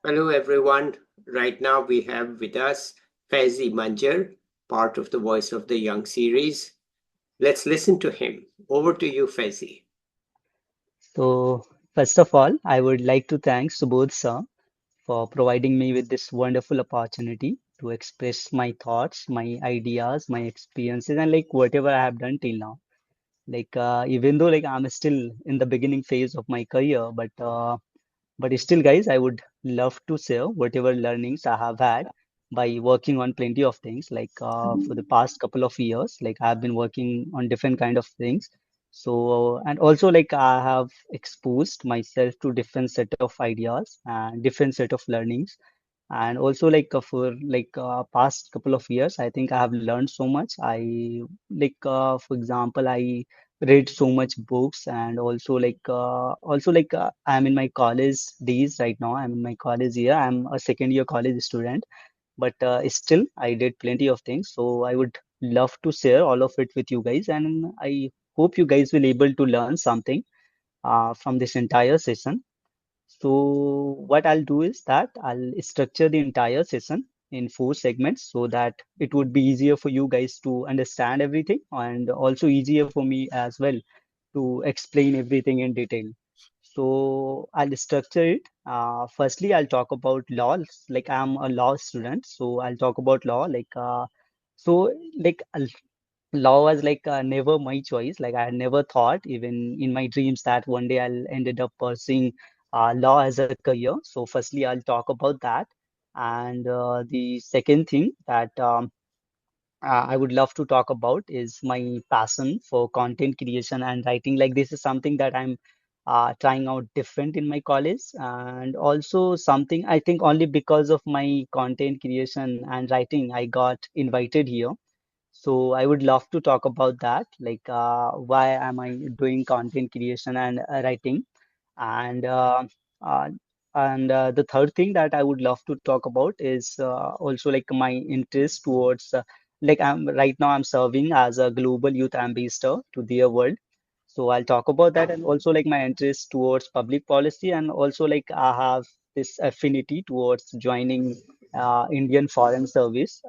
Hello, everyone. Right now we have with us Faiji Manzar, part of the Voice of the Young series. Let's listen to him. Over to you, Faiji. So, first of all, I would like to thank Subodh sir for providing me with this wonderful opportunity to express my thoughts, my ideas, my experiences, and like whatever I have done till now. Even though I'm still in the beginning phase of my career, but still, guys, I would love to share whatever learnings I have had by working on plenty of things. For the past couple of years, I've been working on different kind of things. So, and also I have exposed myself to different set of ideas and different set of learnings. And also for past couple of years, I think I have learned so much. For example, I read so much books and I'm in my college days right now. I'm in my college year. I'm a second year college student, but still I did plenty of things. So I would love to share all of it with you guys, and I hope you guys will able to learn something from this entire session. So what I'll do is that I'll structure the entire session in four segments so that it would be easier for you guys to understand everything and also easier for me as well to explain everything in detail. So I'll structure it. Firstly, I'll talk about law. Like I'm a law student, so I'll talk about law. So law was never my choice. Like I had never thought, even in my dreams, that one day I'll ended up pursuing law as a career. So firstly, I'll talk about that, and the second thing that I would love to talk about is my passion for content creation and writing. Like this is something that I'm trying out different in my college, and also something I think only because of my content creation and writing I got invited here. So I would love to talk about that, why am I doing content creation and writing, and uh, the third thing that I would love to talk about is also like my interest towards I'm right now I'm serving as a global youth ambassador to their world. So I'll talk about that and also like my interest towards public policy and also like I have this affinity towards joining Indian Foreign Service,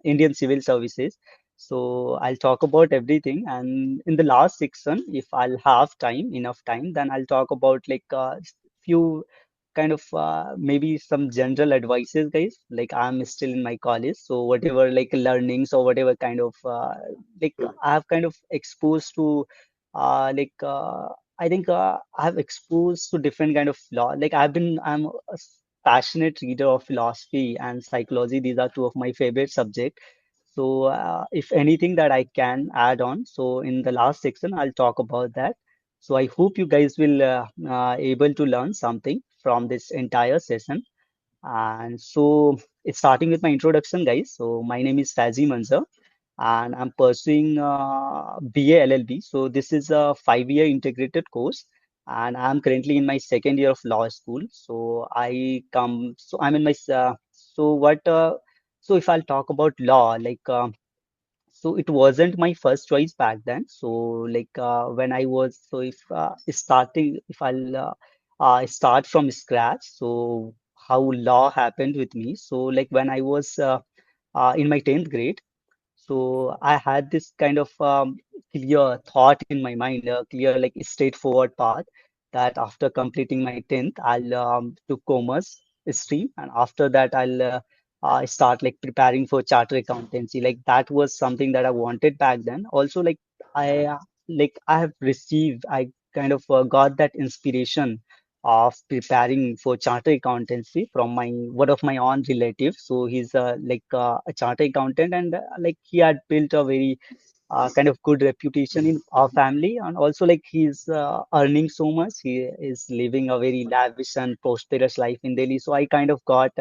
Indian Civil Services. So I'll talk about everything, and in the last section, if I'll have time, enough time, then I'll talk about few kind of maybe some general advices, guys. Like I'm still in my college, so whatever like learnings or whatever kind of I have kind of exposed to uh, like uh, I think I have exposed to different kind of law. I'm a passionate reader of philosophy and psychology. These are two of my favorite subjects. So, if anything that I can add on, so in the last section, I'll talk about that. So I hope you guys will able to learn something from this entire session. And so it's starting with my introduction, guys. So my name is Faiji Manzar, and I'm pursuing BA LLB. So this is a 5-year integrated course, and I'm currently in my second year of law school. So I'm in my so what so if I'll talk about law, so it wasn't my first choice back then. So when I was so if starting if I'll start from scratch, so how law happened with me. So like when I was in my 10th grade, so I had this kind of clear thought in my mind, a clear, like straightforward path that after completing my 10th, I'll do commerce stream, and after that, I'll start like preparing for charter accountancy. Like that was something that I wanted back then. Also, I have received, I kind of got that inspiration of preparing for charter accountancy from my one of my own relatives. So he's a charter accountant, and he had built a very kind of good reputation in our family, and also like he's earning so much. He is living a very lavish and prosperous life in Delhi. So I kind of got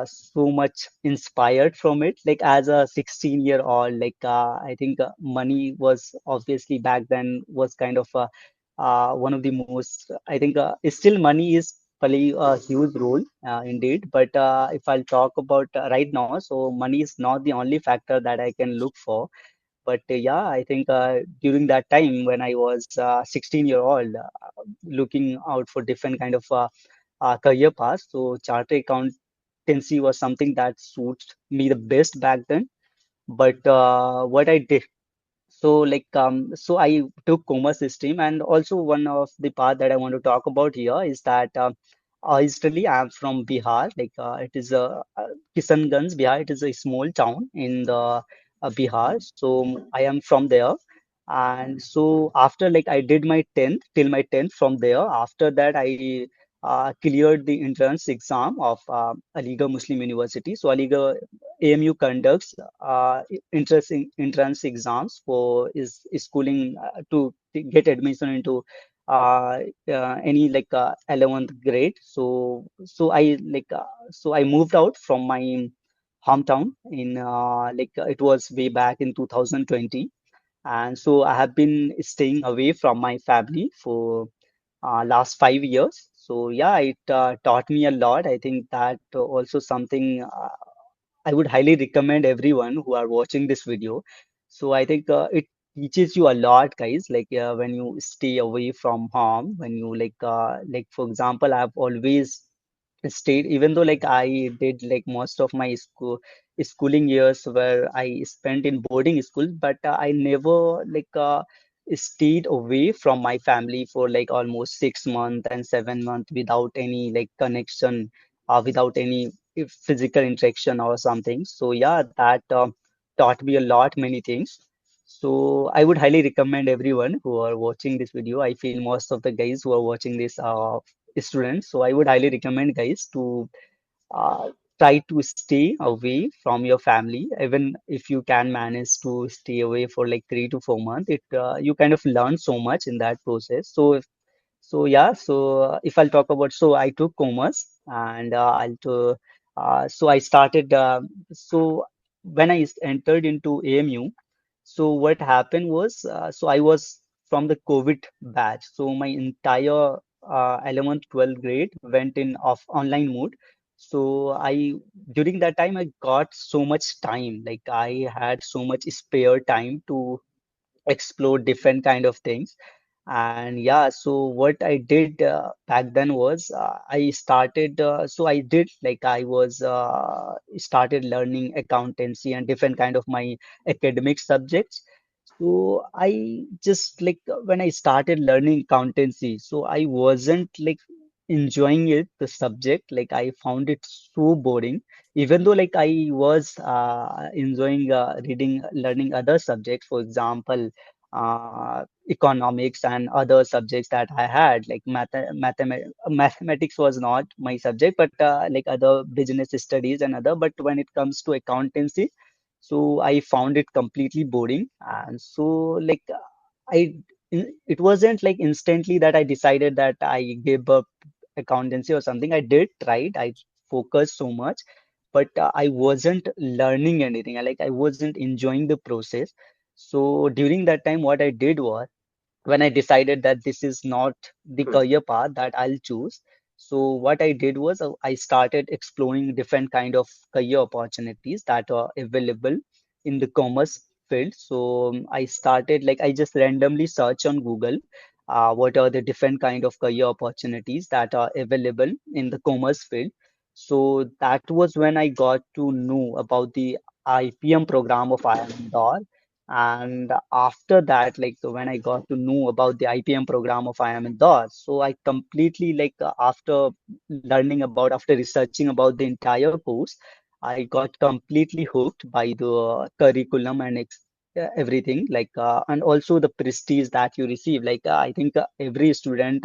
so much inspired from it. Like as a 16-year-old, I think money was obviously back then was kind of one of the most, I think still money is play a huge role indeed. But if I'll talk about right now, so money is not the only factor that I can look for. But yeah, I think during that time when I was 16-year-old, looking out for different kind of career path. So chartered accountancy was something that suits me the best back then. But what I did, so I took commerce stream, and also one of the path that I want to talk about here is that originally I'm from Bihar. It is Kishanganj, Bihar. It is a small town in the Bihar. So I am from there, and so after I did my 10th till my 10th from there. After that, I cleared the entrance exam of Aligarh Muslim University. So Aligarh AMU conducts entrance exams for is schooling to get admission into any 11th grade. So I moved out from my hometown in it was way back in 2020, and so I have been staying away from my family for last 5 years. So yeah, it taught me a lot. I think that also something I would highly recommend everyone who are watching this video. So I think it teaches you a lot, guys. When you stay away from home, when you for example, I've always stayed, even though I did most of my schooling years where I spent in boarding school, but I never stayed away from my family for almost 6 months and 7 months without any connection, without any physical interaction or something. So yeah, that taught me a lot, many things. So I would highly recommend everyone who are watching this video. I feel most of the guys who are watching this students. So I would highly recommend guys to uh, try to stay away from your family. Even if you can manage to stay away for 3 to 4 months, it you kind of learn so much in that process. So yeah, if I'll talk about, so I took commerce, and so I started. So when I entered into AMU, so what happened was, so I was from the COVID batch. So my entire 11th, 12th grade went in off online mode. So during that time, I got so much time. Like I had so much spare time to explore different kind of things. And yeah, so what I did back then was I started so I did like I was started learning accountancy and different kind of my academic subjects. So I just when I started learning accountancy, so I wasn't enjoying it, the subject. Like I found it so boring, even though I was enjoying reading, learning other subjects, for example, economics and other subjects that I had, mathematics was not my subject, but other business studies and other. But when it comes to accountancy, so I found it completely boring. And so I, it wasn't instantly that I decided that I gave up accountancy or something. I did try it. I focused so much, but I wasn't learning anything. I wasn't enjoying the process. So during that time, what I did was, when I decided that this is not the Hmm. career path that I'll choose, so what I did was I started exploring different kind of career opportunities that are available in the commerce field. So I started I just randomly search on Google what are the different kind of career opportunities that are available in the commerce field. So that was when I got to know about the IPM program of IIM Indore. And after that, when I got to know about the IPM program of IIM Indore, so I completely after learning about, after researching about the entire course, I got completely hooked by the curriculum and everything, and also the prestige that you receive. I think every student,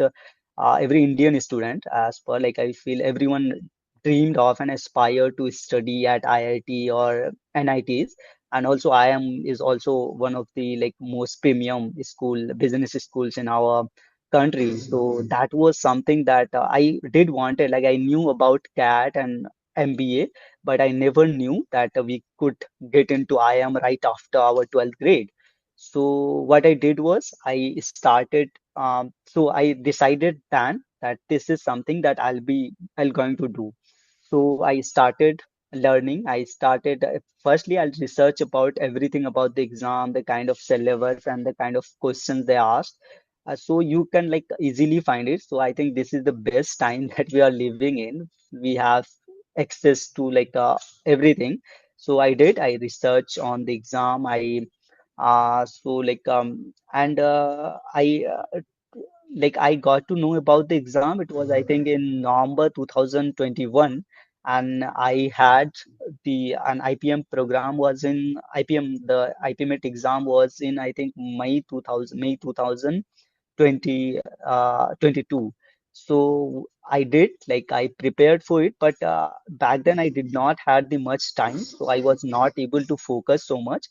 every Indian student, as per I feel everyone dreamed of and aspire to study at IIT or NITs. And also IIM is also one of the most premium school, business schools in our country. So that was something that I did wanted. I knew about CAT and MBA, but I never knew that we could get into IIM right after our 12th grade. So what I did was I started. So I decided then that this is something that I'll going to do. So I started learning. I started firstly, I'll research about everything about the exam, the kind of syllabus and the kind of questions they asked. So you can like easily find it. So I think this is the best time that we are living in. We have access to like everything. So I research on the exam. So like and I like I got to know about the exam. It was I think in November 2021, and I had the an IPM program was in IPM. The IPMET exam was in I think May 2020 22. So I did like I prepared for it, but back then I did not had the much time, so I was not able to focus so much.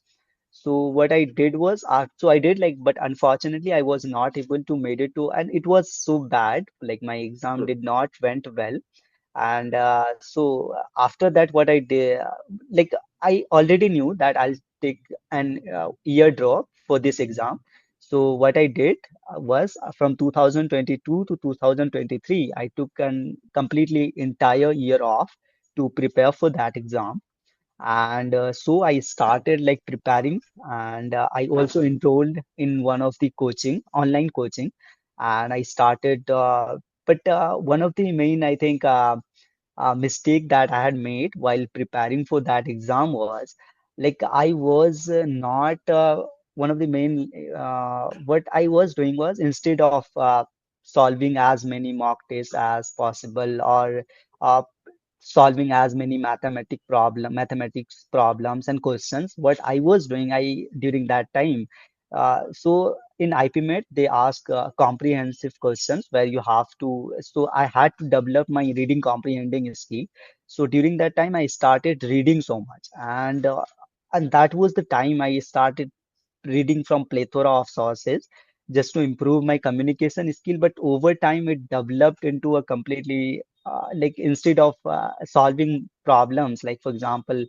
So what I did was, so I did like, but unfortunately I was not able to made it to, and it was so bad. Like my exam did not went well, and so after that, what I did, like I already knew that I'll take an year drop for this exam. So what I did was from 2022 to 2023, I took an completely entire year off to prepare for that exam. And so I started like preparing, and I also enrolled in one of the coaching, online coaching, and I started. But one of the main, I think, mistake that I had made while preparing for that exam was like I was not one of the main. What I was doing was instead of solving as many mock tests as possible or uh, solving as many mathematics problems and questions, what I was doing I during that time, so in IPMET they ask comprehensive questions where you have to, so I had to develop my reading comprehending skill. So during that time I started reading so much, and that was the time I started reading from plethora of sources just to improve my communication skill. But over time it developed into a completely like instead of solving problems like for example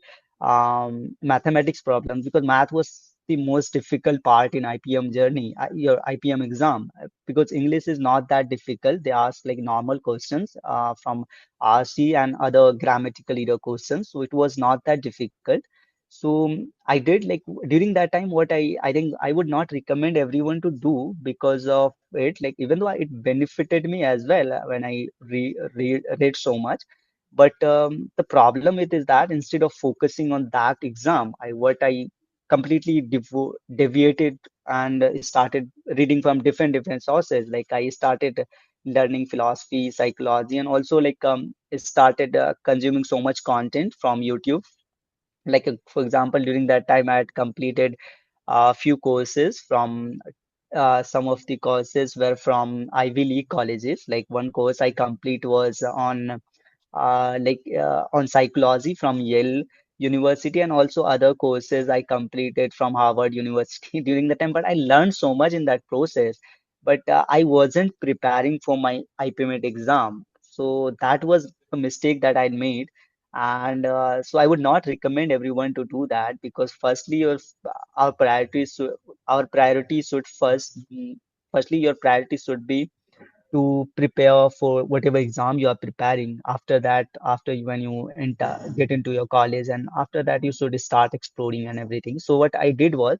mathematics problems, because math was the most difficult part in IPM journey, your IPM exam, because English is not that difficult. They ask like normal questions from RC and other grammatical error questions, so it was not that difficult. So I did like during that time what I think I would not recommend everyone to do because of it. Like even though it benefited me as well when I read so much, but the problem with is that instead of focusing on that exam, I completely deviated and started reading from different sources. Like I started learning philosophy, psychology, and also like started consuming so much content from YouTube. Like for example, during that time I had completed a few courses from some of the courses were from Ivy League colleges. Like one course I complete was on psychology from Yale University, and also other courses I completed from Harvard University during the time. But I learned so much in that process, but I wasn't preparing for my IPMET exam. So that was a mistake that I made. And so I would not recommend everyone to do that, because firstly, our our priorities should firstly your priority should be to prepare for whatever exam you are preparing. After that, when you get into your college, and after that you should start exploring and everything. So what I did was,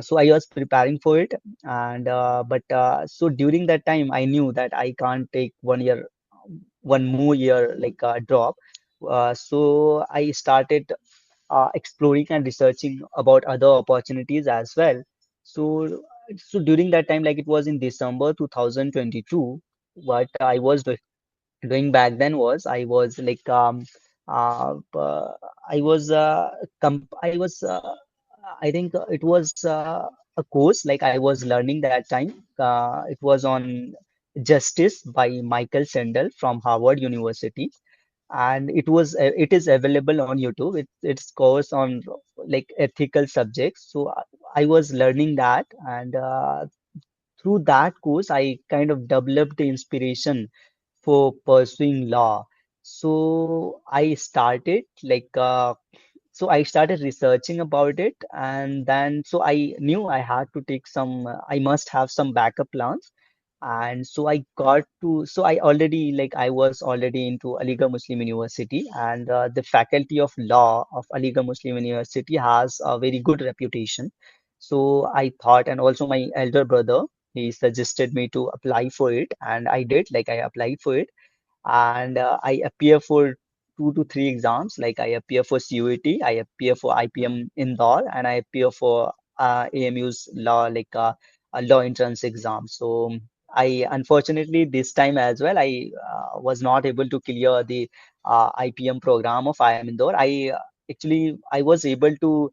so I was preparing for it, and but so during that time I knew that I can't take one more year like drop. So I started exploring and researching about other opportunities as well. So, so during that time, like it was in December 2022, what I was doing back then was I was like I was I was I think it was a course like I was learning that time. It was on Justice by Michael Sandel from Harvard University, and it is available on YouTube. It's course on like ethical subjects. So I was learning that, and through that course I kind of developed the inspiration for pursuing law. So I started researching about it, and then so I knew I had to take some I must have some backup plans. And so I already like I was already into Aligarh Muslim University, and the faculty of law of Aligarh Muslim University has a very good reputation. So I thought, and also my elder brother. he suggested me to apply for it, and I did. Like I applied for it, and I appear for 2 to 3 exams. Like I appear for CUET, I appear for IPM Indore, and I appear for AMU's law, like a law entrance exam. So I unfortunately this time as well I was not able to clear the IPM program of IIM Indore. Actually I was able to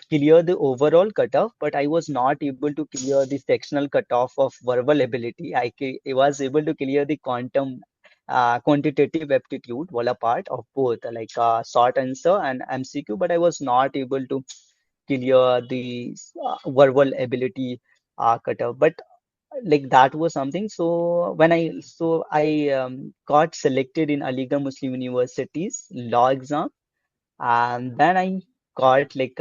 clear the overall cutoff, but I was not able to clear the sectional cutoff of verbal ability. I was able to clear the quantitative aptitude wala part of both, like short answer and MCQ, but I was not able to clear the verbal ability cutoff. But like that was something. So I got selected in Aligarh Muslim University's law exam, and then I got like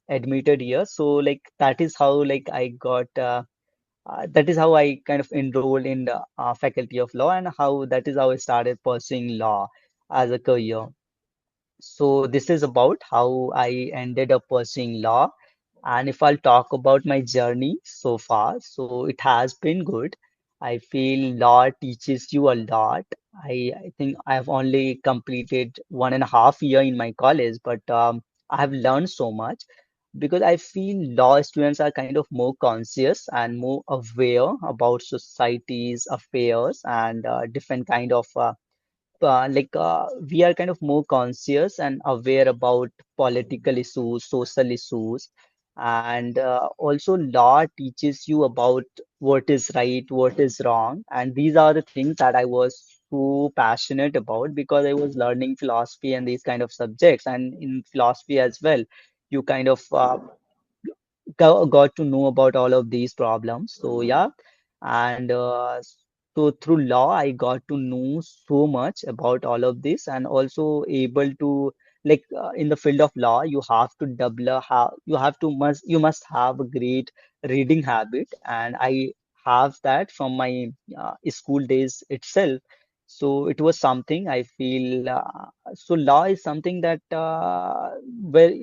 admitted here. So like that is how like I got that is how I kind of enrolled in the faculty of law, and how that is how I started pursuing law as a career. So this is about how I ended up pursuing law. And if I'll talk about my journey so far, so it has been good. I feel law teaches you a lot. I think I have only completed 1.5 year in my college, but I have learned so much, because I feel law students are kind of more conscious and more aware about society's affairs, and different kind of we are kind of more conscious and aware about political issues, social issues, and also law teaches you about what is right, what is wrong, and these are the things that I was so passionate about, because I was learning philosophy and these kind of subjects, and in philosophy as well, you kind of got to know about all of these problems. So yeah, and so through law, I got to know so much about all of this, and also able to in the field of law, you have to double how you must have a great reading habit, and I have that from my school days itself. So it was something I feel. So law is something that where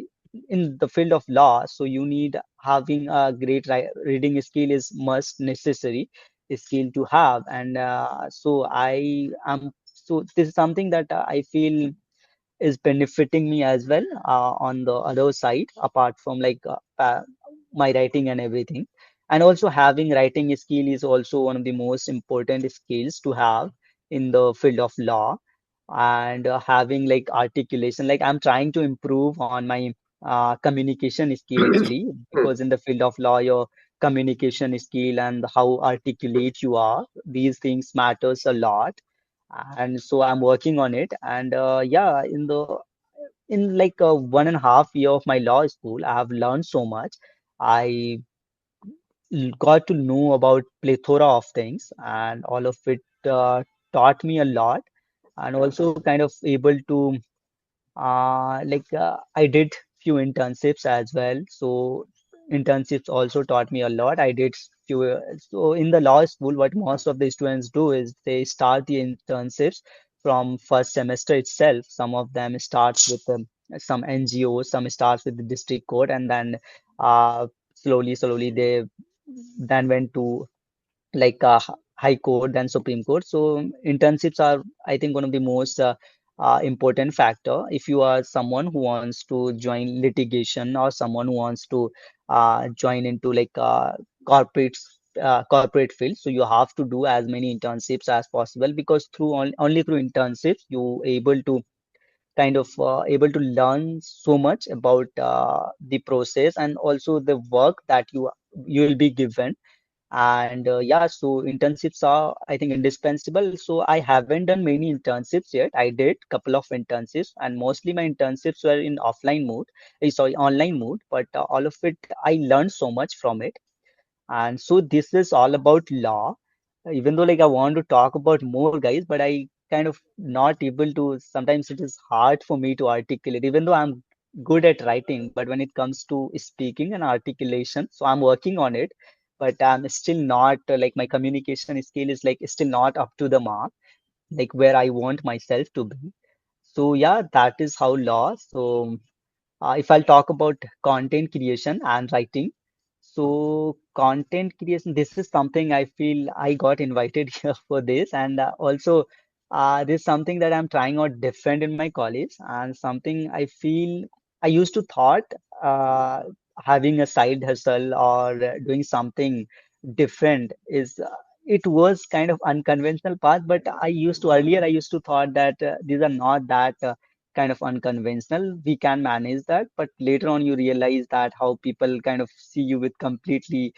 in the field of law, so you need having a great reading skill is must necessary skill to have. And so I am so this is something that I feel is benefiting me as well on the other side, apart from my writing and everything. And also having writing skill is also one of the most important skills to have in the field of law. And having like articulation, like I'm trying to improve on my communication skill actually, because in the field of law, your communication skill and how articulate you are, these things matters a lot. And so I'm working on it. And yeah, in 1.5 year of my law school, I have learned so much. I got to know about plethora of things, and all of it taught me a lot, and also kind of able to I did few internships as well. So internships also taught me a lot. I did few, so in the law school, what most of the students do is they start the internships from first semester itself. Some of them starts with some NGOs, some starts with the district court, and then slowly they then went to high court and supreme court. So internships are, I think, one of the most important factor if you are someone who wants to join litigation, or someone who wants to join into corporate corporate field. So you have to do as many internships as possible, because only through internships you able to kind of able to learn so much about the process, and also the work that you will be given. And yeah, so internships are, I think, indispensable. So I haven't done many internships yet. I did couple of internships, and mostly my internships were in offline mode, sorry, online mode. But all of it, I learned so much from it. And so this is all about law. Even though like I want to talk about more, guys, but I kind of not able to. Sometimes it is hard for me to articulate, even though I'm good at writing. But when it comes to speaking and articulation, so I'm working on it. But I'm still not like my communication skill is like still not up to the mark, like where I want myself to be. So yeah, that is how law. So if I'll talk about content creation and writing, So content creation, this is something I feel I got invited here for this, and also this is something that I'm trying out different in my college, and something I feel I used to thought uh, having a side hustle or doing something different is it was kind of unconventional path, but I used to thought that these are not that kind of unconventional. We can manage that, but later on you realize that how people kind of see you with completely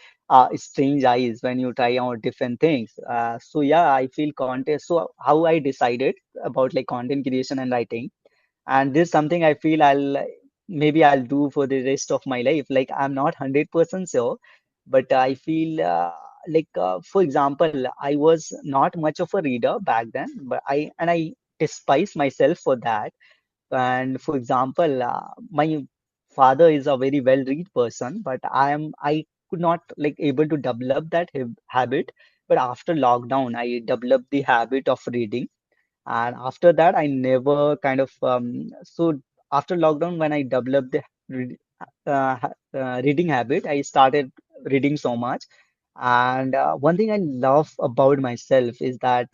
strange eyes when you try out different things. So yeah, I feel content. So how I decided about like content creation and writing, and this is something I feel maybe I'll do for the rest of my life. Like I'm not 100% sure, but I feel for example, I was not much of a reader back then, but I despise myself for that. And for example, my father is a very well-read person, but I could not like able to develop that habit. But after lockdown, I developed the habit of reading, and after that I never kind of so after lockdown when I developed the reading habit, I started reading so much. And one thing I love about myself is that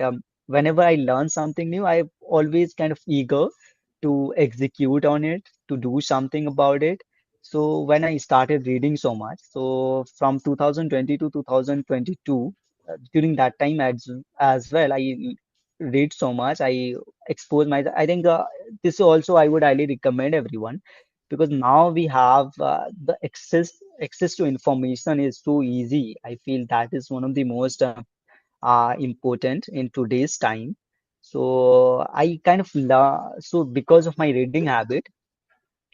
whenever I learn something new, I'm always kind of eager to execute on it, to do something about it. So when I started reading so much, so from 2020 to 2022, during that time as well, I read so much. I expose my. I think this also I would highly recommend everyone, because now we have the access to information is so easy. I feel that is one of the most important in today's time. So I kind of so because of my reading habit,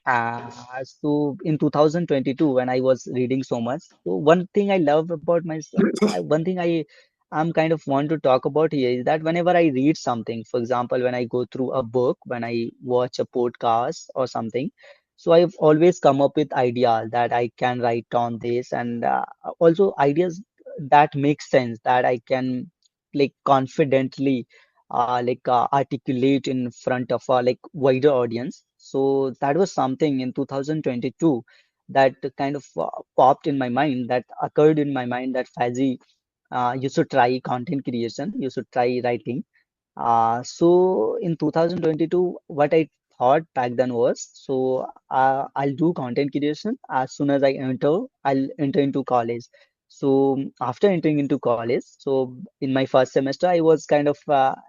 so in 2022, when I was reading so much, so one thing I love about myself, one thing I'm kind of want to talk about here is that whenever I read something, for example, when I go through a book, when I watch a podcast or something, so I've always come up with ideas that I can write on this, and also ideas that make sense that I can like confidently articulate in front of a like wider audience. So that was something in 2022 that kind of popped in my mind, that occurred in my mind, that Fazi, you should try content creation, you should try writing. So in 2022, what I thought back then was, so I'll do content creation as soon as I'll enter into college. So after entering into college, so in my first semester, I was kind of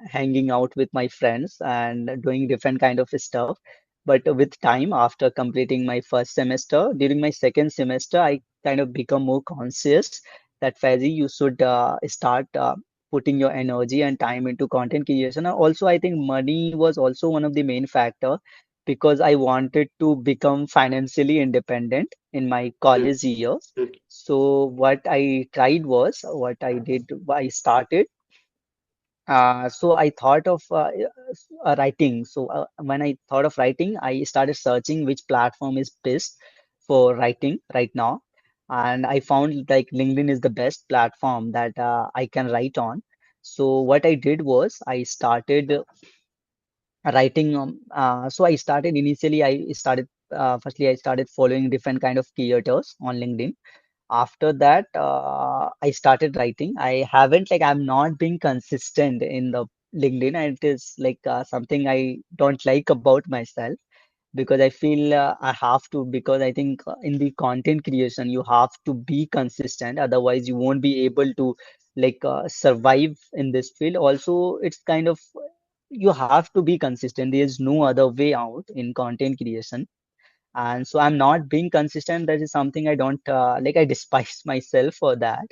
hanging out with my friends and doing different kind of stuff. But with time, after completing my first semester, during my second semester, I kind of become more conscious that Fazi, you should start putting your energy and time into content creation. And also, I think money was also one of the main factor, because I wanted to become financially independent in my Mm, college years. mm, So what I did, I started. So I thought of writing. So when I thought of writing, I started searching which platform is best for writing right now. And I found like LinkedIn is the best platform that I can write on. So what I did was I started writing. So I started initially, firstly, I started following different kind of creators on LinkedIn. After that, I started writing. I'm not being consistent in the LinkedIn, and it is like something I don't like about myself, because I feel I have to, because I think in the content creation, you have to be consistent. Otherwise, you won't be able to survive in this field. Also, it's kind of, you have to be consistent. There's no other way out in content creation. And so I'm not being consistent. That is something I don't I despise myself for that.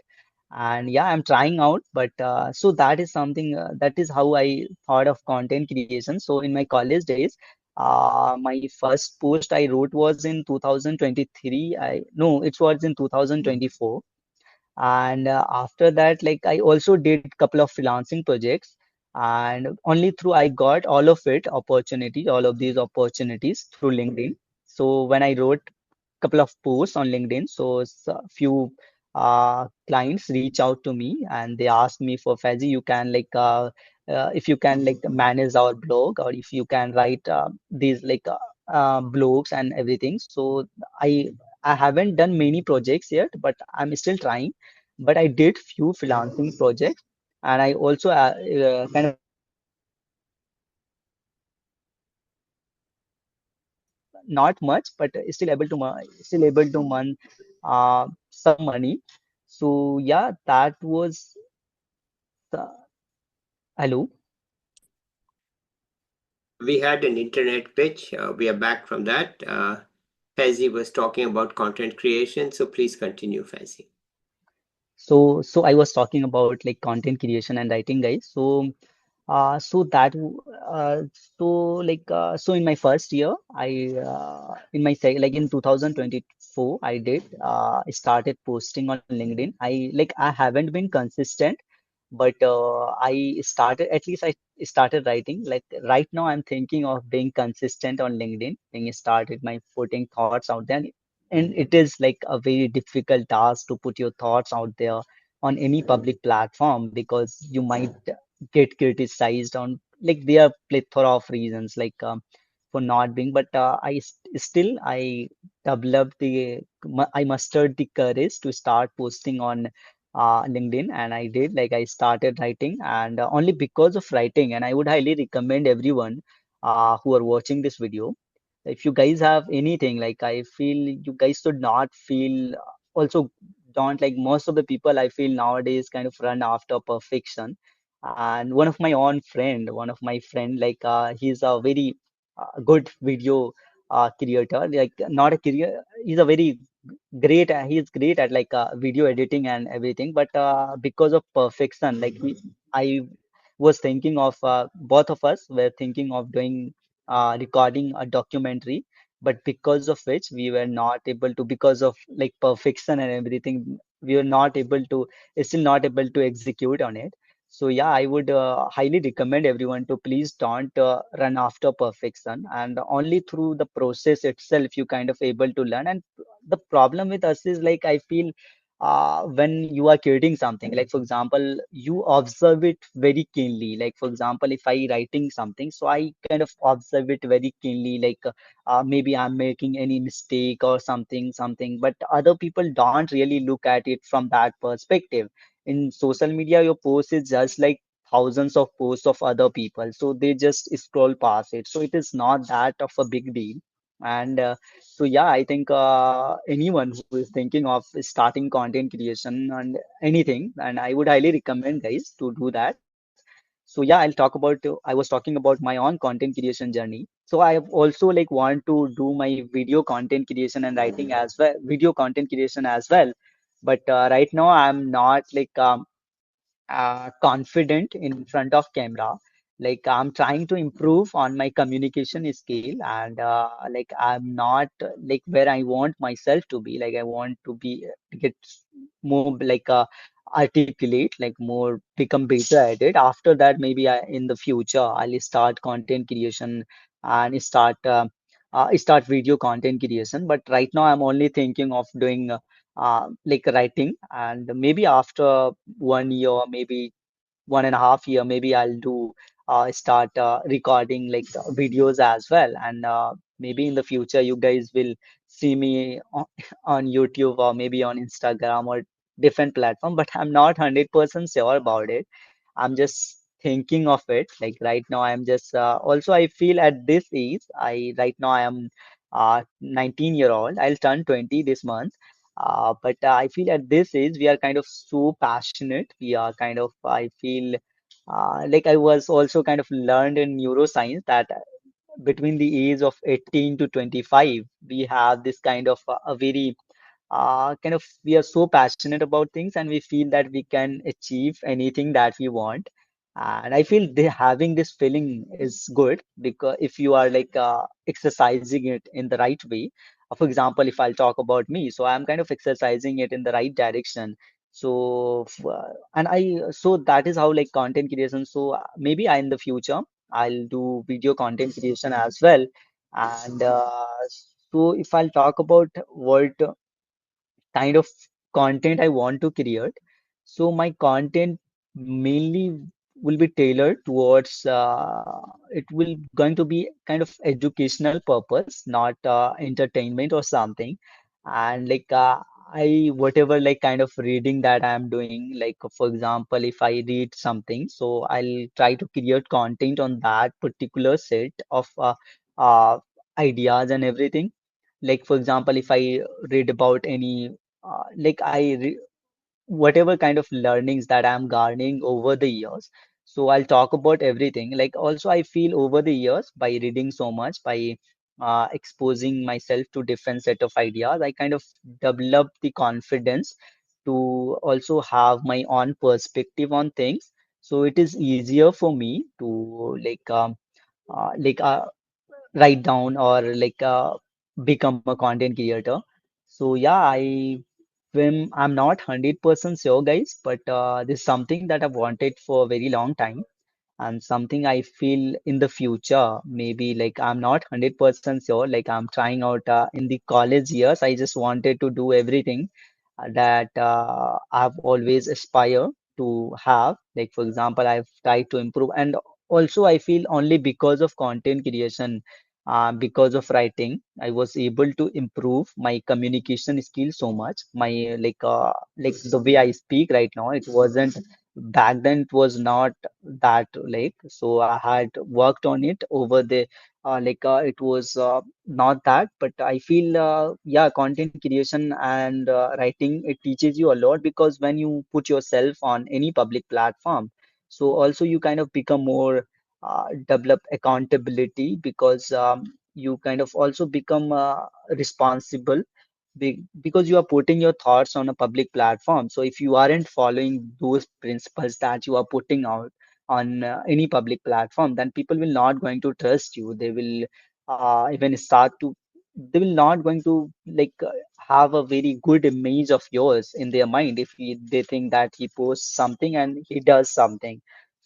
And yeah, I'm trying out, but so that is something that is how I thought of content creation. So in my college days, my first post I wrote was in 2023. I no, it was in 2024. And after that, like I also did a couple of freelancing projects, and only through I got all of these opportunities through LinkedIn. So when I wrote couple of posts on LinkedIn. So a few clients reach out to me and they ask me for, Fazi, you can if you can like manage our blog, or if you can write these blogs and everything. So I I haven't done many projects yet, but I'm still trying. But I did few freelancing projects, and I also kind of not much, but still able to earn some money. So yeah, that was the, hello. We had an internet glitch. We are back from that. Faizi was talking about content creation, so please continue, Faizi. So I was talking about like content creation and writing, guys. So that uh, so so in my first year, in my sec like in 2024, I did started posting on LinkedIn. I haven't been consistent, but I started at least I started writing. Like right now, I'm thinking of being consistent on LinkedIn. Being started my putting thoughts out there, and it is like a very difficult task to put your thoughts out there on any public platform because you might get criticized on like there are plethora of reasons for not being, but I developed I mustered the courage to start posting on LinkedIn, and I did like I started writing, and only because of writing, and I would highly recommend everyone who are watching this video, if you guys have anything, like I feel you guys should not feel also don't like most of the people I feel nowadays kind of run after perfection. And one of my friend, he's a very good video creator, like not a career, he's a very he's great at video editing and everything, but because of perfection, I was thinking of both of us were thinking of doing recording a documentary, but because of which we were not able to, because of like perfection and everything, we were not able to, still not able to execute on it. So yeah, I would highly recommend everyone to please don't run after perfection, and only through the process itself you kind of able to learn. And the problem with us is like I feel when you are creating something, like for example, you observe it very keenly. Like for example, if I writing something, so I kind of observe it very keenly, maybe I'm making any mistake or something, but other people don't really look at it from that perspective. In social media, your post is just like thousands of posts of other people, so they just scroll past it, so it is not that of a big deal. And so yeah, I think anyone who is thinking of starting content creation and anything, and I would highly recommend guys to do that. So yeah, I was talking about my own content creation journey. So I have also like want to do my video content creation and writing as well, video content creation as well. But right now I'm not confident in front of camera. Like I'm trying to improve on my communication skill, and I'm not like where I want myself to be. Like I want to be get more articulate, like more become better at it. After that, maybe in the future I'll start content creation and start video content creation. But right now I'm only thinking of doing like writing, and maybe after 1 year, maybe 1.5 year, maybe I'll do start recording videos as well. And maybe in the future you guys will see me on YouTube or maybe on Instagram or different platform, but I'm not 100% sure about it. I'm just thinking of it. Like right now, I'm just also I feel at this age, I right now I am 19-year old. I'll turn 20 this month. But I feel at this age we are kind of so passionate. We are kind of I feel like I was also kind of learned in neuroscience that between the age of 18 to 25, we have this kind of a very kind of we are so passionate about things and we feel that we can achieve anything that we want. And I feel having this feeling is good because if you are exercising it in the right way. For example, if I'll talk about me, so I'm kind of exercising it in the right direction. So that is how like content creation. So maybe in the future I'll do video content creation as well. And so if I'll talk about what kind of content I want to create. So my content mainly will be tailored towards it will going to be kind of educational purpose, not entertainment or something. And like I whatever like kind of reading that I'm doing, like for example, if I read something, so I'll try to create content on that particular set of uh, ideas and everything. Like for example, if I read about any like whatever kind of learnings that I'm garnering over the years. So I'll talk about everything. Like also, I feel over the years by reading so much, by exposing myself to different set of ideas, I kind of develop the confidence to also have my own perspective on things. So it is easier for me to like write down or like become a content creator. So yeah, I'm not 100% sure, guys, but this is something that I've wanted for a very long time and something I feel in the future. Maybe like I'm not 100% sure, like I'm trying out in the college years. I just wanted to do everything that I've always aspired to have. Like, for example, I've tried to improve, and also I feel only because of content creation, because of writing, I was able to improve my communication skills so much. My like the way I speak right now, it wasn't back then. It was not that like so. I had worked on it over the it was not that, but I feel yeah, content creation and writing, it teaches you a lot because when you put yourself on any public platform, so also you kind of become more develop accountability because you kind of also become responsible because you are putting your thoughts on a public platform. So if you aren't following those principles that you are putting out on any public platform, then people will not going to trust you. They will even start to they will not going to have a very good image of yours in their mind if they think that he posts something and he does something.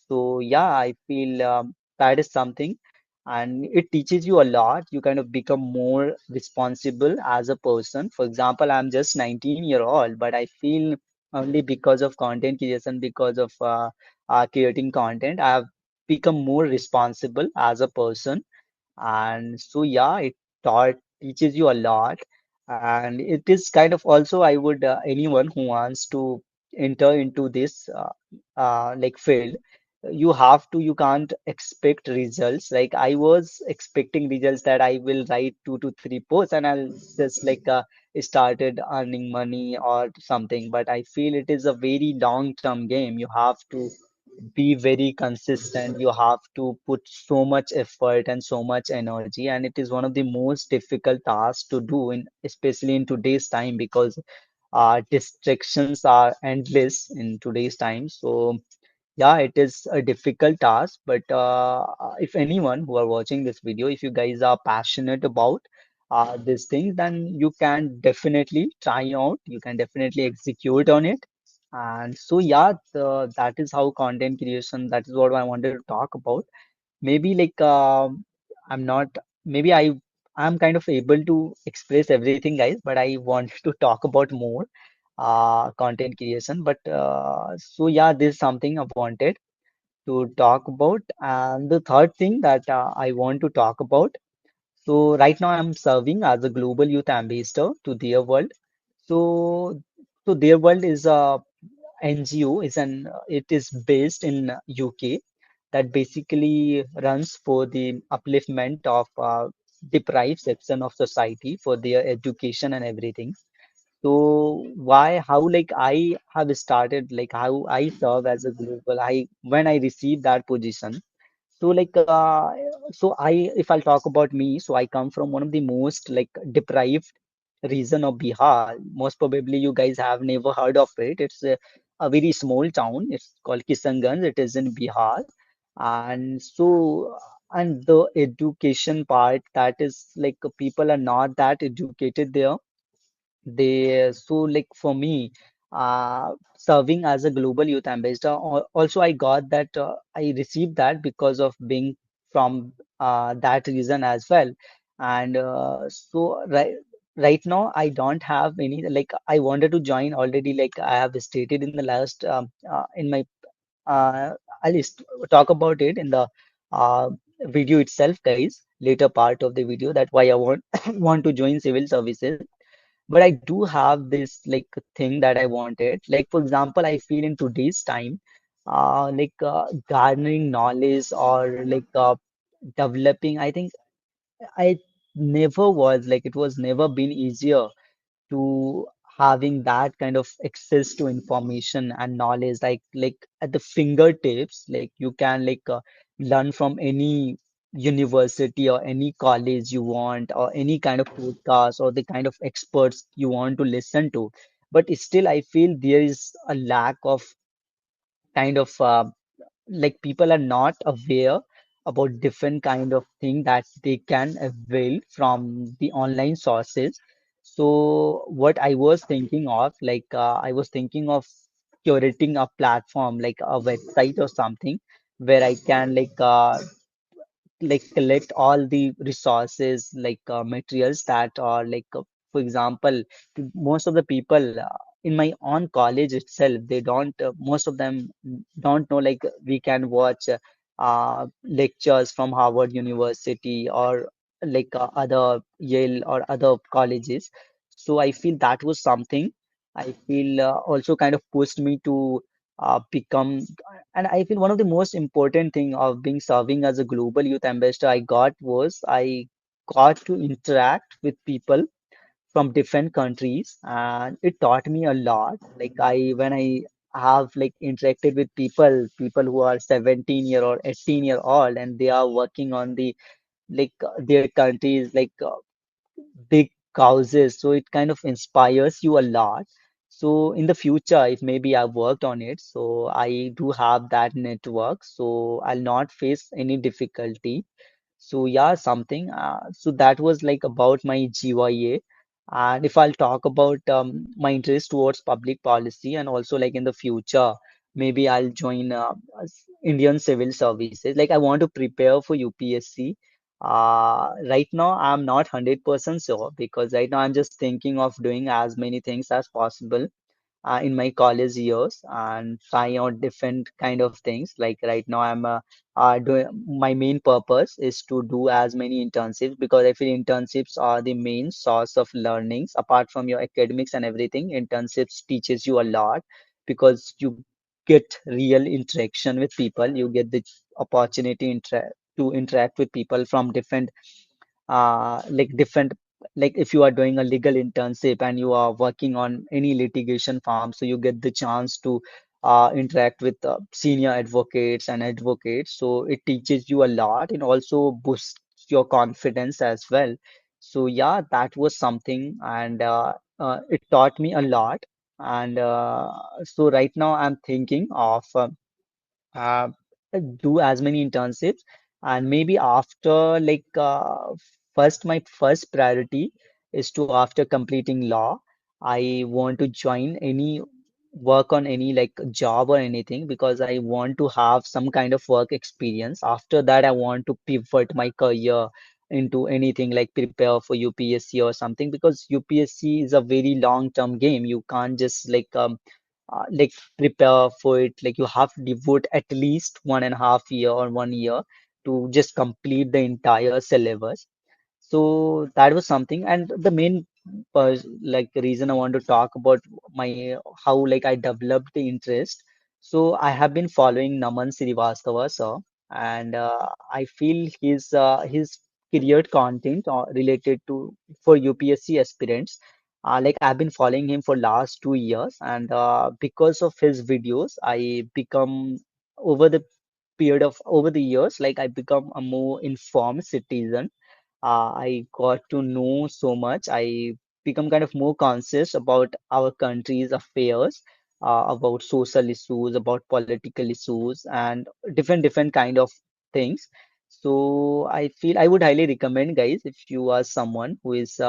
So yeah, I feel that is something, and it teaches you a lot. You kind of become more responsible as a person. For example, I'm just 19-year-old, but I feel only because of content creation, because of creating content, I have become more responsible as a person. And so yeah, it taught teaches you a lot, and it is kind of also I would anyone who wants to enter into this field, you can't expect results. Like I was expecting results that I will write 2 to 3 posts and I'll just started earning money or something, but I feel it is a very long-term game. You have to be very consistent. You have to put so much effort and so much energy, and it is one of the most difficult tasks to do in especially in today's time because distractions are endless in today's time. So yeah, it is a difficult task, but if anyone who are watching this video, if you guys are passionate about these things, then you can definitely try out. You can definitely execute on it. And so, yeah, that is how content creation, that is what I wanted to talk about. Maybe I'm not, maybe I'm kind of able to express everything, guys, but I wanted to talk about more content creation. But so, yeah, this is something I wanted to talk about. And the third thing that I want to talk about. So right now I'm serving as a global youth ambassador to Their World. So Their World is a NGO, it is based in UK that basically runs for the upliftment of deprived section of society for their education and everything. So how like I have started, like how I serve as a global, when I received that position. So if I'll talk about me, so I come from one of the most like deprived region of Bihar. Most probably you guys have never heard of it. It's a very small town. It's called Kishanganj. It is in Bihar. And so, and the education part, that is like people are not that educated there. So like for me, serving as a global youth ambassador, also I got that I received that because of being from that region as well. And right now I don't have any, like I wanted to join already, like I have stated in the last in my uh, I'll talk about it in the uh, video itself, guys, later part of the video, that why I want want to join civil services. but I do have this like thing that I wanted. Like for example, I feel in today's time, garnering knowledge or developing, I think I never was like it was never been easier to having that kind of access to information and knowledge like at the fingertips. Like you can learn from any university or any college you want, or any kind of podcast or the kind of experts you want to listen to. But still I feel there is a lack of kind of people are not aware about different kind of thing that they can avail from the online sources. So what I was thinking of, I was thinking of curating a platform like a website or something where I can collect all the resources materials that are for example, most of the people in my own college itself, they don't most of them don't know like we can watch lectures from Harvard University or other Yale or other colleges. So I feel that was something I feel also kind of pushed me to become. And I feel one of the most important thing of being serving as a global youth ambassador I got was I got to interact with people from different countries, and it taught me a lot. Like I when I have interacted with people who are 17-year or 18-year old, and they are working on their countries big causes. So it kind of inspires you a lot. So in the future, if maybe I worked on it, so I do have that network, so I'll not face any difficulty. So yeah, something. So that was like about my GYA. And if I'll talk about my interest towards public policy, and also like in the future, maybe I'll join Indian Civil Services. Like I want to prepare for UPSC. Right now, I'm not 100% sure, because right now I'm just thinking of doing as many things as possible in my college years and try out different kind of things. Like right now, doing my main purpose is to do as many internships, because I feel internships are the main source of learnings apart from your academics and everything. Internships teaches you a lot because you get real interaction with people. You get the opportunity to interact with people from different, like if you are doing a legal internship and you are working on any litigation firm, so you get the chance to interact with senior advocates and advocates. So it teaches you a lot and also boosts your confidence as well. So yeah, that was something, and it taught me a lot. And so right now I'm thinking of uh, do as many internships, and maybe after first, my first priority is to, after completing law, I want to join any work on any job or anything, because I want to have some kind of work experience. After that, I want to pivot my career into anything like prepare for UPSC or something, because UPSC is a very long term game. You can't just prepare for it. Like you have to devote at least 1.5 year or 1 year to just complete the entire syllabus. So that was something. And the main reason I want to talk about my how I developed the interest. So I have been following Naman Srivastava, sir, and I feel his career content related to for UPSC aspirants. I've been following him for last 2 years, and because of his videos, I become over the over the years, I become a more informed citizen. I got to know so much. I become kind of more conscious about our country's affairs, about social issues, about political issues, and different kind of things. So I feel I would highly recommend, guys, if you are someone who is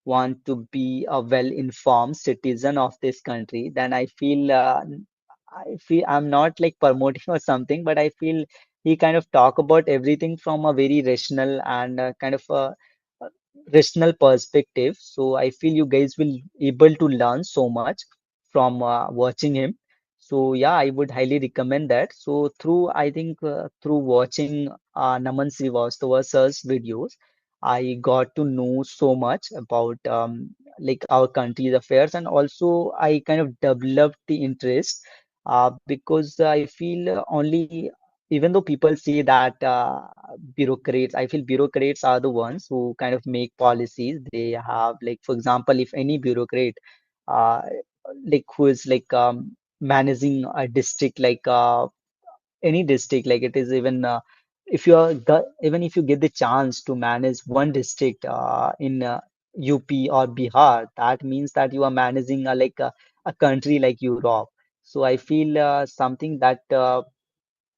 want to be a well-informed citizen of this country, then I feel I'm not like promoting or something, but I feel he kind of talk about everything from a very rational and kind of a rational perspective. So I feel you guys will able to learn so much from watching him. So yeah, I would highly recommend that. So I think through watching Naman Srivastava's videos, I got to know so much about like our country's affairs, and also I kind of developed the interest because I feel only even though people say that bureaucrats, I feel bureaucrats are the ones who kind of make policies. They have like, for example, if any bureaucrat uh, like who is like managing a district like any district, like it is even if you are even if you get the chance to manage one district in UP or Bihar, that means that you are managing a country like Europe. So I feel something that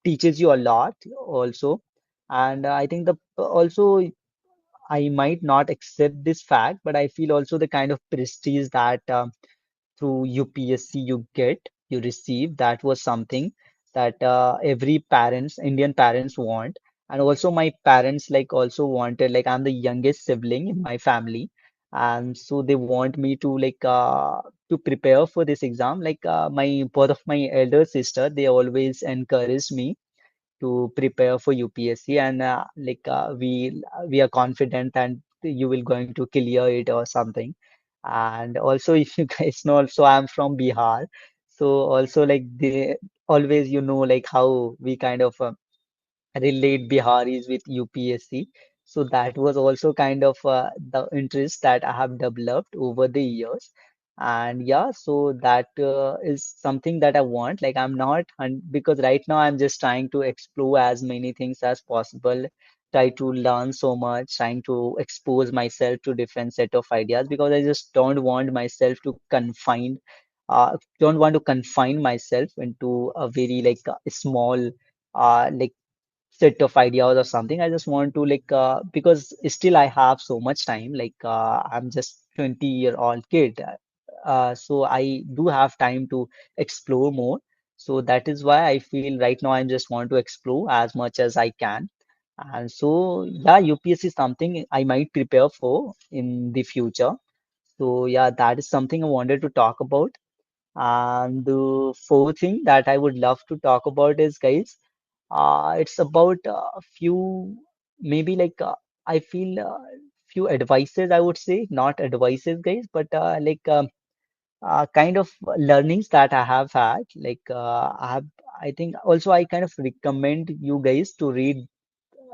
teaches you a lot also. And I think the also I might not accept this fact, but I feel also the kind of prestige that through UPSC you receive, that was something that every parents, Indian parents want. And also my parents like also wanted, like I'm the youngest sibling in my family. And so they want me to prepare for this exam. Like my both of my elder sister, they always encouraged me to prepare for UPSC, and we are confident that you will going to clear it or something. And also, if you guys know, also I'm from Bihar, so also like they always, like how we kind of relate Biharis with UPSC. So that was also kind of the interest that I have developed over the years. And yeah, so that is something that I want. Like I'm not, because right now I'm just trying to explore as many things as possible, try to learn so much, trying to expose myself to different set of ideas, because I just don't want myself to don't want to confine myself into a very small like set of ideas or something. I just want to because still I have so much time. I'm just 20-year-old kid. So I do have time to explore more. So that is why I feel right now I just want to explore as much as I can. And so yeah, UPSC is something I might prepare for in the future. So yeah, that is something I wanted to talk about. And the fourth thing that I would love to talk about is, guys, it's about a few, maybe I feel few advices, I would say, not advices, guys, but kind of learnings that I have had. I think also I kind of recommend you guys to read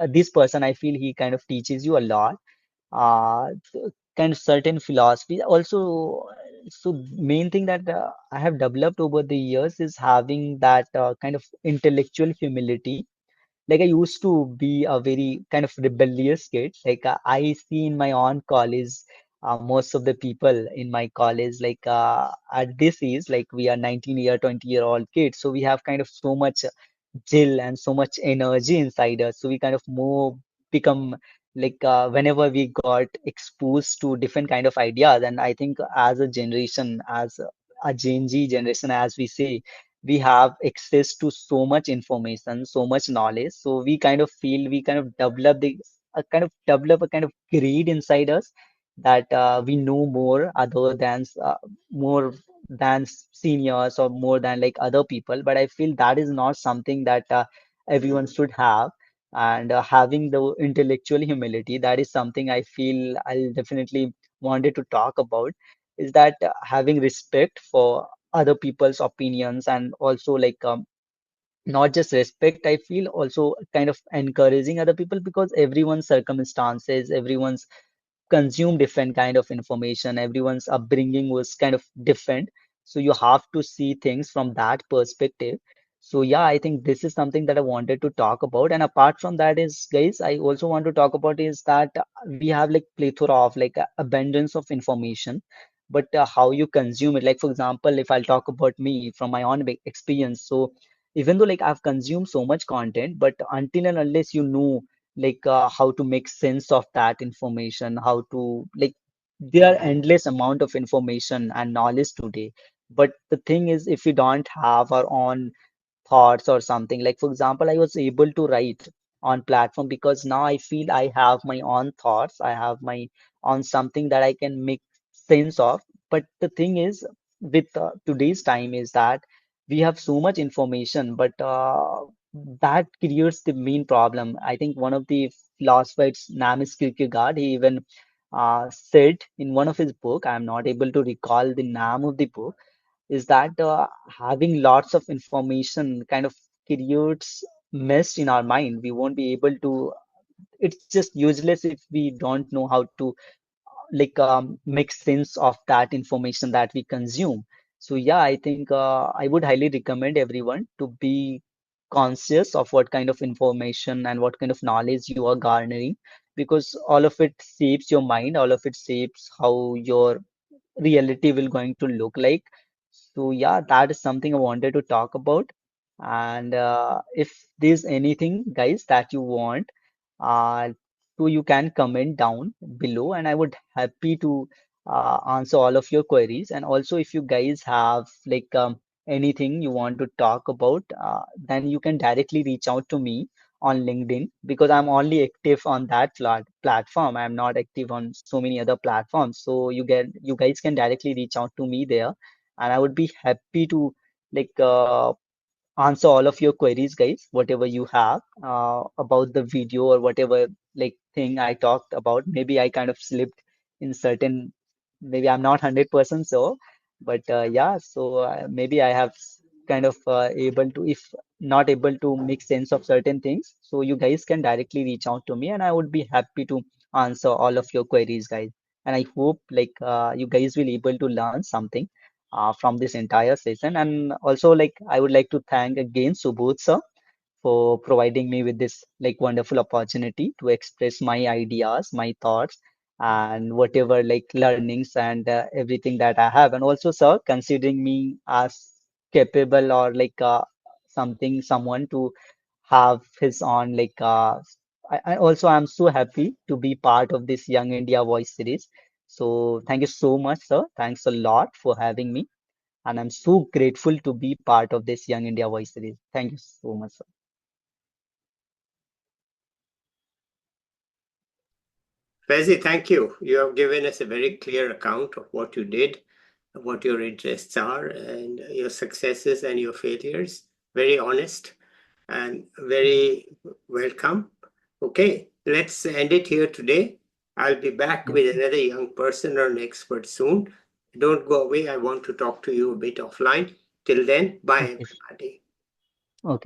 this person. I feel he kind of teaches you a lot kind of certain philosophy also. So main thing that I have developed over the years is having that kind of intellectual humility. Like I used to be a very kind of rebellious kid. I see in my own college, most of the people in my college, at this age, like we are 19-year, 20-year-old kids. So we have kind of so much chill and so much energy inside us. So we kind of more become whenever we got exposed to different kind of ideas. And I think as a generation, as a Gen Z generation, as we say, we have access to so much information, so much knowledge. So we kind of feel we kind of develop a kind of greed inside us that we know more than seniors or more than like other people. But I feel that is not something that everyone should have. And having the intellectual humility, that is something I feel I'll definitely wanted to talk about, is that having respect for other people's opinions, and also not just respect, I feel also kind of encouraging other people, because everyone's circumstances, everyone's consume different kind of information, everyone's upbringing was kind of different. So you have to see things from that perspective. So yeah, I think this is something that I wanted to talk about. And apart from that is, guys, I also want to talk about is that we have like plethora of abundance of information, but how you consume it. Like for example, if I'll talk about me from my own experience, so even though like I've consumed so much content, but until and unless you know how to make sense of that information, how to there are endless amount of information and knowledge today. But the thing is, if we don't have our own thoughts or something, like for example, I was able to write on platform because now I feel I have my own thoughts, I have my own something that I can make sense of. But the thing is, with today's time, is that we have so much information, but that creates the main problem. I think one of the philosophers, name is Kierkegaard, he even said in one of his book. I'm not able to recall the name of the book. Is that having lots of information kind of creates mess in our mind. We won't be able to. It's just useless if we don't know how to make sense of that information that we consume. So yeah, I think I would highly recommend everyone to be conscious of what kind of information and what kind of knowledge you are garnering, because all of it shapes your mind, all of it shapes how your reality will going to look like. So yeah, that is something I wanted to talk about. And if there's anything, guys, that you want, uh, so you can comment down below, and I would happy to answer all of your queries. And also, if you guys have anything you want to talk about, then you can directly reach out to me on LinkedIn, because I'm only active on that platform. I'm not active on so many other platforms. So you guys can directly reach out to me there, and I would be happy to like answer all of your queries, guys, whatever you have about the video or whatever thing I talked about. Maybe I kind of slipped in certain, maybe I'm not 100% sure, but yeah, so maybe I have kind of able to, if not able to make sense of certain things, so you guys can directly reach out to me, and I would be happy to answer all of your queries, guys. And I hope you guys will able to learn something from this entire session. And also, I would like to thank again Subodh sir for providing me with this wonderful opportunity to express my ideas, my thoughts, and whatever learnings and everything that I have. And also, sir, considering me as capable or someone to have his own I also am so happy to be part of this Young India Voice series. So thank you so much, sir. Thanks a lot for having me. And I'm so grateful to be part of this Young India Voice series. Thank you so much, sir. Fazi, thank you. You have given us a very clear account of what you did, what your interests are, and your successes and your failures. Very honest and very welcome. Okay, let's end it here today. I'll be back Yep. with another young person or an expert soon. Don't go away. I want to talk to you a bit offline. Till then, bye, Okay. everybody. Okay.